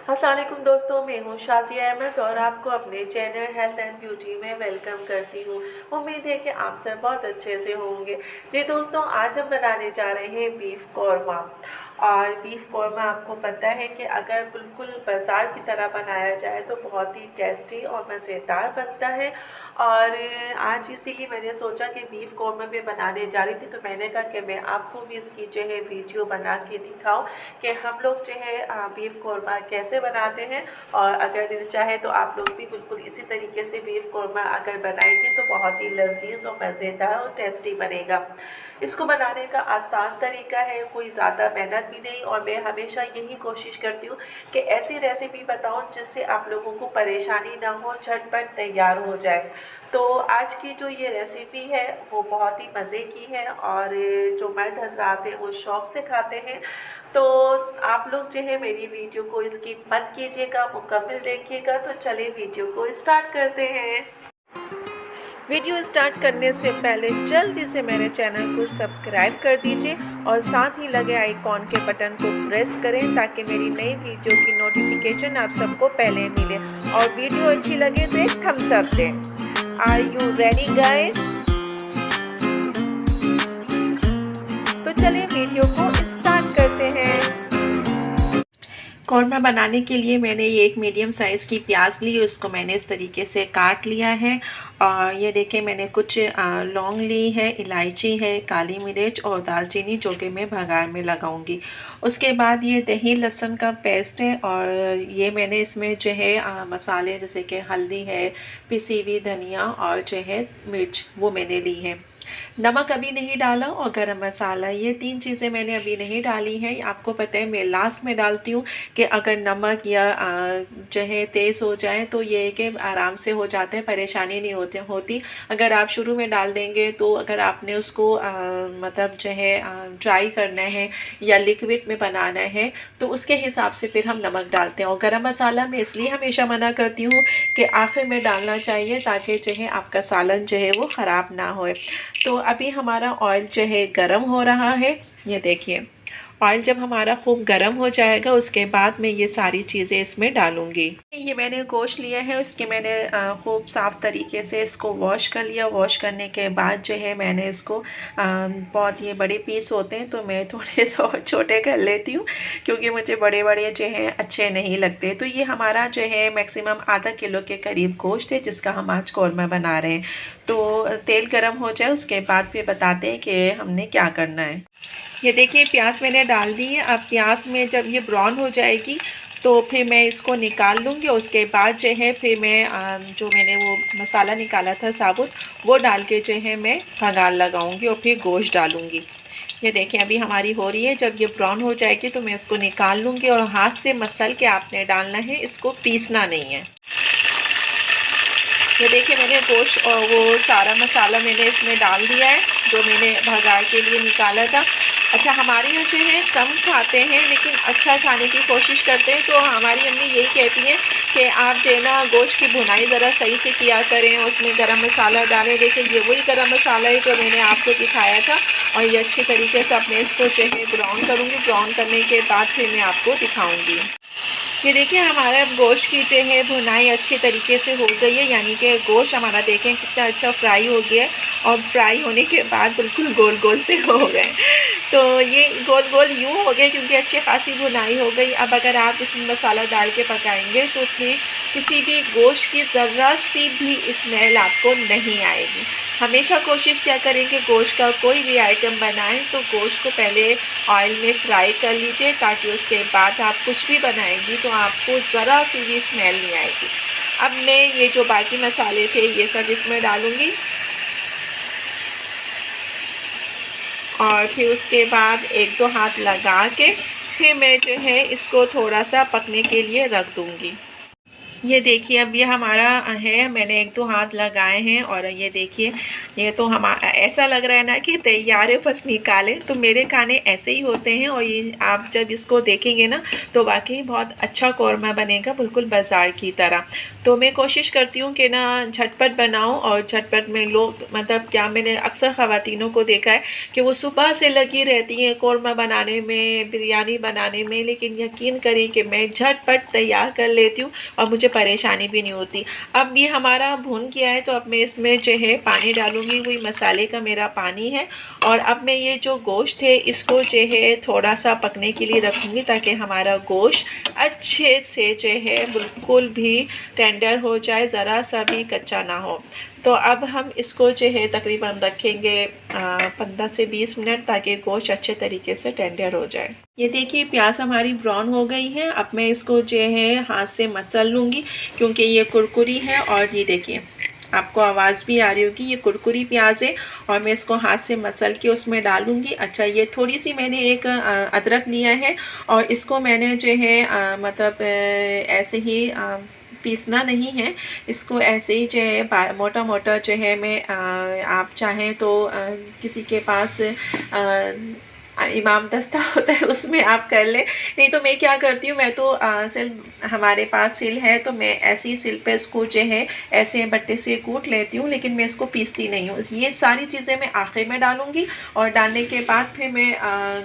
अस्सलाम वालेकुम दोस्तों, मैं हूँ शाज़िया अहमद और आपको अपने चैनल हेल्थ एंड ब्यूटी में वेलकम करती हूँ। उम्मीद है कि आप सब बहुत अच्छे से होंगे। जी दोस्तों, आज हम बनाने जा रहे हैं बीफ कौरमा। और बीफ कौरमा आपको पता है कि अगर बिल्कुल बाज़ार की तरह बनाया जाए तो बहुत ही टेस्टी और मज़ेदार बनता है। और आज इसीलिए मैंने सोचा कि बीफ कौरमा भी बनाने जा रही थी, तो मैंने कहा कि मैं आपको भी इसकी जो है वीडियो बना के दिखाऊं कि हम लोग जो है बीफ कौरमा कैसे बनाते हैं। और अगर दिल चाहे तो आप लोग भी बिल्कुल इसी तरीके से बीफ कौरमा अगर बनाएंगे तो बहुत ही लजीज और मज़ेदार और टेस्टी बनेगा। इसको बनाने का आसान तरीका है, कोई ज़्यादा मेहनत भी नहीं। और मैं हमेशा यही कोशिश करती हूँ कि ऐसी रेसिपी बताऊँ जिससे आप लोगों को परेशानी ना हो, झटपट तैयार हो जाए। तो आज की जो ये रेसिपी है वो बहुत ही मज़े की है और जो मर्द हजरात हैं वो शौक़ से खाते हैं। तो आप लोग जो है मेरी वीडियो को स्किप मत कीजिएगा, मुकम्मल देखिएगा। तो चलिए वीडियो को स्टार्ट करते हैं। वीडियो स्टार्ट करने से पहले जल्दी से मेरे चैनल को सब्सक्राइब कर दीजिए और साथ ही लगे आइकॉन के बटन को प्रेस करें ताकि मेरी नई वीडियो की नोटिफिकेशन आप सबको पहले मिले। और वीडियो अच्छी लगे तो एक थम्स अप दें। Are you ready guys? तो चलिए वीडियो को स्टार्ट करते हैं। कौरमा बनाने के लिए मैंने ये एक मीडियम साइज़ की प्याज ली, उसको मैंने इस तरीके से काट लिया है। और ये देखिए मैंने कुछ लौंग ली है, इलायची है, काली मिर्च और दालचीनी जो कि मैं भगार में लगाऊंगी। उसके बाद ये दही लहसुन का पेस्ट है और ये मैंने इसमें जो है मसाले जैसे कि हल्दी है, पिसी हुई धनिया और जो है मिर्च वो मैंने ली है। नमक अभी नहीं डाला और गरम मसाला, ये 3 चीज़ें मैंने अभी नहीं डाली हैं। आपको पता है मैं लास्ट में डालती हूँ कि अगर नमक या जो है तेज़ हो जाए तो ये कि आराम से हो जाते हैं, परेशानी नहीं होती। अगर आप शुरू में डाल देंगे तो अगर आपने उसको मतलब जो है ड्राई करना है या लिक्विड में बनाना है तो उसके हिसाब से फिर हम नमक डालते हैं। और गरम मसाला मैं इसलिए हमेशा मना करती हूँ कि आखिर में डालना चाहिए ताकि जो है आपका सालन जो है वो ख़राब ना होए। तो अभी हमारा ऑयल जो है गरम हो रहा है। ये देखिए ऑयल जब हमारा खूब गरम हो जाएगा उसके बाद मैं ये सारी चीज़ें इसमें डालूंगी। ये मैंने गोश्त लिया है, उसके मैंने खूब साफ़ तरीके से इसको वॉश कर लिया। वॉश करने के बाद जो है मैंने इसको बहुत ये बड़े पीस होते हैं तो मैं थोड़े से और छोटे कर लेती हूँ क्योंकि मुझे बड़े बड़े जो हैं अच्छे नहीं लगते। तो ये हमारा जो है मैक्सिमम आधा किलो के करीब गोश्त है जिसका हम आज कौरमा बना रहे हैं। तो तेल गरम हो जाए उसके बाद फिर बताते हैं कि हमने क्या करना है। ये देखिए प्याज मैंने डाल दी है। अब प्याज में जब ये ब्राउन हो जाएगी तो फिर मैं इसको निकाल लूँगी। उसके बाद जो है फिर मैं जो मैंने वो मसाला निकाला था साबुत वो डाल के जो है मैं भगार लगाऊंगी और फिर गोश्त डालूँगी। ये देखें अभी हमारी हो रही है। जब ये ब्राउन हो जाएगी तो मैं उसको निकाल लूँगी और हाथ से मसल के आपने डालना है, इसको पीसना नहीं है। ये देखिए मैंने गोश्त और वो सारा मसाला मैंने इसमें डाल दिया है जो मैंने भगार के लिए निकाला था। अच्छा हमारे यहाँ जो है कम खाते हैं लेकिन अच्छा खाने की कोशिश करते हैं। तो हमारी अम्मी यही कहती हैं कि आप जो है ना गोश्त की भुनाई ज़रा सही से किया करें, उसमें गरम मसाला डालें। देखिए ये वही गरम मसाला है जो मैंने आपको दिखाया था। और ये अच्छी तरीके से अपने इसको जो है ब्राउन करूँगी। ब्राउन करने के बाद फिर मैं आपको दिखाऊँगी। ये देखिए हमारा गोश्त की जो है भुनाई अच्छी तरीके से हो गई है, यानी कि गोश्त हमारा देखें कितना अच्छा फ्राई हो गया है। और फ्राई होने के बाद बिल्कुल गोल गोल से हो गए। तो ये गोल गोल यूँ हो गए क्योंकि अच्छी खासी भुनाई हो गई। अब अगर आप इसमें मसाला डाल के पकाएंगे तो उसमें किसी भी गोश्त की ज़रा सी भी स्मेल आपको नहीं आएगी। हमेशा कोशिश क्या करें कि गोश्त का कोई भी आइटम बनाएं तो गोश्त को पहले ऑयल में फ्राई कर लीजिए ताकि उसके बाद आप कुछ भी बनाएंगी तो आपको ज़रा सी भी स्मेल नहीं आएगी। अब मैं ये जो बाकी मसाले थे ये सब इसमें डालूँगी और फिर उसके बाद 1-2 हाथ लगा के फिर मैं जो है इसको थोड़ा सा पकने के लिए रख दूँगी। ये देखिए अब ये हमारा है, मैंने 1-2 हाथ लगाए हैं और ये देखिए ये तो हमारा ऐसा लग रहा है ना कि तैयार है, बस निकालें। तो मेरे खाने ऐसे ही होते हैं और ये आप जब इसको देखेंगे ना तो वाकई बहुत अच्छा कौरमा बनेगा, बिल्कुल बाज़ार की तरह। तो मैं कोशिश करती हूँ कि ना झटपट बनाऊँ, और झटपट में लोग मतलब क्या, मैंने अक्सर ख़वातीनों को देखा है कि वो सुबह से लगी रहती हैं कौरमा बनाने में, बिरयानी बनाने में, लेकिन यकीन करें कि मैं झटपट तैयार कर लेती हूँ और मुझे परेशानी भी नहीं होती। अब ये हमारा भून गया है तो अब मैं इसमें जो है पानी डालूँगी, वही मसाले का मेरा पानी है। और अब मैं ये जो गोश्त है इसको जो है थोड़ा सा पकने के लिए रखूँगी ताकि हमारा गोश्त अच्छे से जो है बिल्कुल भी टेंडर हो जाए, ज़रा सा भी कच्चा ना हो। तो अब हम इसको जो है तकरीबन रखेंगे 15 से 20 मिनट ताकि गोश्त अच्छे तरीके से टेंडर हो जाए। ये देखिए प्याज हमारी ब्राउन हो गई है। अब मैं इसको जो है हाथ से मसल लूँगी क्योंकि ये कुरकुरी है। और ये देखिए आपको आवाज़ भी आ रही होगी, ये कुरकुरी प्याज है और मैं इसको हाथ से मसल के उसमें डालूँगी। अच्छा, ये थोड़ी सी मैंने एक अदरक लिया है और इसको मैंने जो है मतलब ऐसे ही पीसना नहीं है, इसको ऐसे ही जो है मोटा मोटा जो है मैं आप चाहें तो किसी के पास इमाम दस्ता होता है उसमें आप कर ले, नहीं तो मैं क्या करती हूँ, मैं तो सिल हमारे पास सिल है तो मैं ऐसी सिल पे इसको जो है ऐसे बट्टे से कूट लेती हूँ, लेकिन मैं इसको पीसती नहीं हूँ। ये सारी चीज़ें मैं आखिर में डालूँगी और डालने के बाद फिर मैं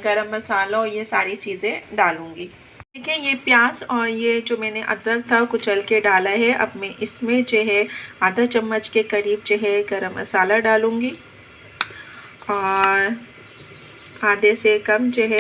गरम मसाला और ये सारी चीज़ें डालूँगी। ठीक है, ये प्याज और ये जो मैंने अदरक था कुचल के डाला है। अब मैं इसमें जो है आधा चम्मच के करीब जो है गरम मसाला डालूँगी और आधे से कम जो है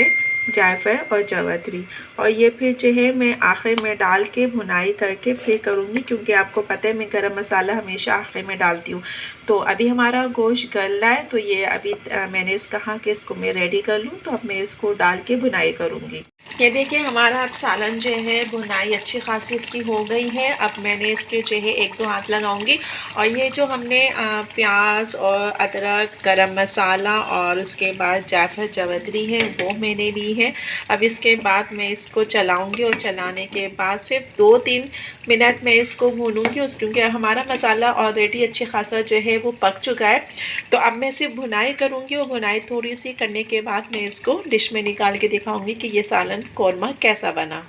जायफल और जावित्री, और ये फिर जो है मैं आखिर में डाल के भुनाई करके फिर करूँगी क्योंकि आपको पता है मैं गरम मसाला हमेशा आखिर में डालती हूँ। तो अभी हमारा गोश्त गल रहा है तो ये अभी मैंने इस कहा कि इसको मैं रेडी कर लूँ, तो अब मैं इसको डाल के भुनाई करूँगी। ये देखिए हमारा अब सालन जो है भुनाई अच्छी खासी इसकी हो गई है। अब मैंने इसके जो है 1-2 हाथ लगाऊंगी और ये जो हमने प्याज और अदरक, गरम मसाला और उसके बाद जायफल जावित्री है वो मैंने ली है। अब इसके बाद मैं इसको चलाऊंगी और चलाने के बाद सिर्फ 2-3 मिनट में इसको भूनूंगी क्योंकि हमारा मसाला ऑलरेडी अच्छी खासा जो है वो पक चुका है। तो अब मैं सिर्फ भुनाई करूँगी और भुनाई थोड़ी सी करने के बाद मैं इसको डिश में निकाल के दिखाऊंगी कि ये सालन कौरमा कैसा बना।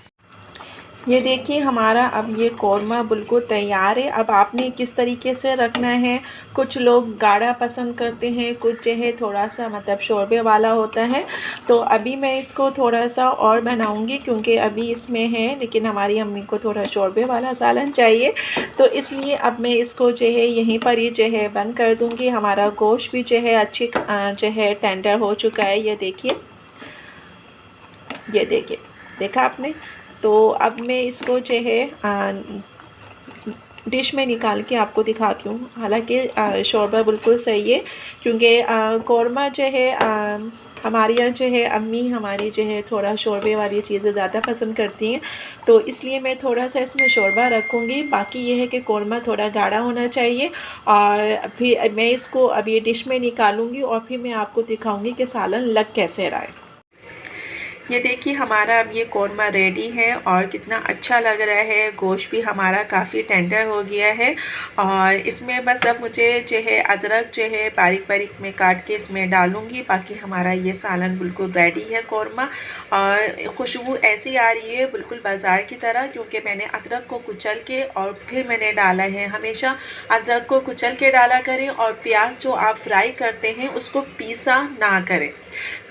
ये देखिए हमारा अब ये कौरमा बिल्कुल तैयार है। अब आपने किस तरीके से रखना है, कुछ लोग गाढ़ा पसंद करते हैं, कुछ जो है थोड़ा सा मतलब शोरबे वाला होता है। तो अभी मैं इसको थोड़ा सा और बनाऊंगी क्योंकि अभी इसमें है, लेकिन हमारी अम्मी को थोड़ा शोरबे वाला सालन चाहिए, तो इसलिए अब मैं इसको जो है यहीं पर ही जो है बंद कर दूँगी। हमारा गोश्त भी जो है अच्छी जो है टेंडर हो चुका है। ये देखिए, ये देखिए, देखा आपने। तो अब मैं इसको जो है डिश में निकाल के आपको दिखाती हूँ। हालांकि शोरबा बिल्कुल सही है क्योंकि कौरमा जो है हमारे यहाँ जो है अम्मी हमारी जो है थोड़ा शोरबे वाली चीज़ें ज़्यादा पसंद करती हैं, तो इसलिए मैं थोड़ा सा इसमें शोरबा रखूँगी। बाकी ये है कि कौरमा थोड़ा गाढ़ा होना चाहिए। और फिर मैं इसको अब ये डिश में निकालूँगी और फिर मैं आपको दिखाऊँगी कि सालन लग कैसे रहा है। ये देखिए हमारा अब ये कौरमा रेडी है और कितना अच्छा लग रहा है। गोश्त भी हमारा काफ़ी टेंडर हो गया है और इसमें बस अब मुझे जो है अदरक जो है बारीक बारीक में काट के इसमें डालूँगी। बाकी हमारा ये सालन बिल्कुल रेडी है कौरमा। और खुशबू ऐसी आ रही है बिल्कुल बाज़ार की तरह क्योंकि मैंने अदरक को कुचल के और फिर मैंने डाला है। हमेशा अदरक को कुचल के डाला करें और प्याज जो आप फ्राई करते हैं उसको पीसा ना करें,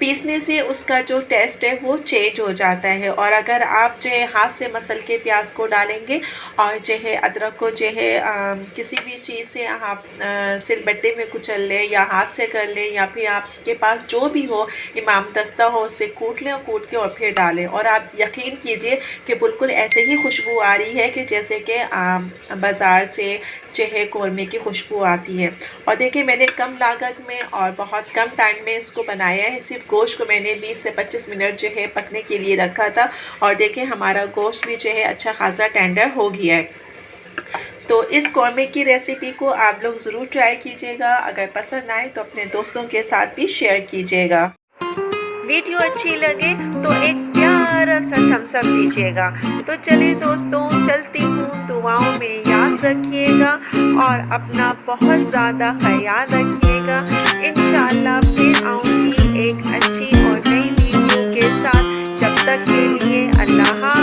पीसने से उसका जो टेस्ट है वो चेंज हो जाता है। और अगर आप जो है हाथ से मसल के प्याज को डालेंगे और जो है अदरक को जो है किसी भी चीज़ से आप सिलबट्टे में कुचल लें या हाथ से कर लें या फिर आपके पास जो भी हो इमाम दस्ता हो उससे कूट लें और कूट के और फिर डालें, और आप यकीन कीजिए कि बिल्कुल ऐसे ही खुशबू आ रही है कि जैसे कि बाज़ार से जो है कौरमे की खुशबू आती है। और देखिए मैंने कम लागत में और बहुत कम टाइम में इसको बनाया है। सिर्फ गोश्त को मैंने 20 से 25 मिनट जो है पकने के लिए रखा था और देखिए हमारा गोश्त भी जो है अच्छा खासा टेंडर हो गया है। तो इस कौरमे की रेसिपी को आप लोग ज़रूर ट्राई कीजिएगा। अगर पसंद आए तो अपने दोस्तों के साथ भी शेयर कीजिएगा। वीडियो अच्छी लगे तो एक प्यारा सा थम्स अप दीजिएगा। तो चलिए दोस्तों, चलती हूँ, दुआओं में याद रखिएगा और अपना बहुत ज़्यादा ख्याल रखिएगा। इंशाअल्लाह फिर आऊँगी एक अच्छी और नई वीडियो के साथ। जब तक के लिए अल्लाह।